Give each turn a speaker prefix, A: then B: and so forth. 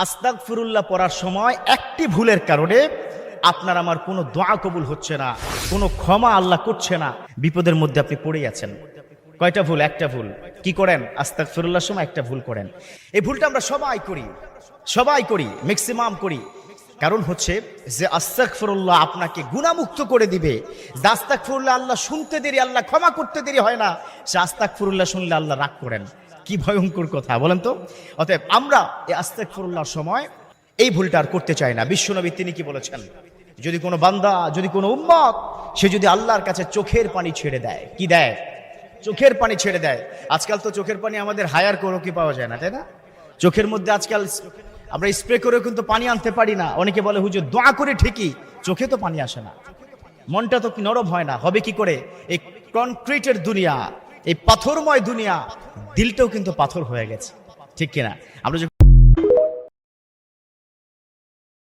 A: আস্তাগফিরুল্লাহ পড়ার সময় একটি ভুলের কারণে আপনার আমার কোনো দোয়া কবুল হচ্ছে না, কোনো ক্ষমা আল্লাহ করছে না, বিপদের মধ্যে আপনি পড়ে আছেন। কয়টা ভুল? একটা ভুল। কি করেন? আস্তাগফিরুল্লাহর সময় একটা ভুল করেন। এই ভুলটা আমরা সবাই করি, ম্যাক্সিমাম করি। কারণ হচ্ছে যে আস্তাগফিরুল্লাহ আপনাকে গুনাহমুক্ত করে দিবে। যে আস্তাগফিরুল্লাহ আল্লাহ শুনতে দেরি, আল্লাহ ক্ষমা করতে দেরি হয় না। সে আস্তাগফিরুল্লাহ শুনলে আল্লাহ রাগ করেন। কি ভয়ঙ্কর কথা বলেন তো। অতএব আমরা এই আস্তাগফিরুল্লাহর সময় এই ভুলটা আর করতে চাই না। বিশ্বনবী তিনি কি বলেছেন? যদি কোনো বান্দা, যদি কোনো উম্মত সে যদি আল্লাহর কাছে চোখের পানি ছেড়ে দেয়, কি দেয়? চোখের পানি ছেড়ে দেয়। আজকাল তো চোখের পানি আমাদের হায়ার করেও কি পাওয়া যায় না, তাই না? চোখের মধ্যে আজকাল আমরা স্প্রে করেও কিন্তু পানি আনতে পারি না। অনেকে বলে হুজুর দোয়া করে ঠিকই, চোখে তো পানি আসে না, মনটা তো নরম হয় না, হবে কি করে? এই কনক্রিটের দুনিয়া, এই পাথরময় দুনিয়া, দিলটাও কিন্তু পাথর হয়ে গেছে, ঠিক কিনা? আমরা যখন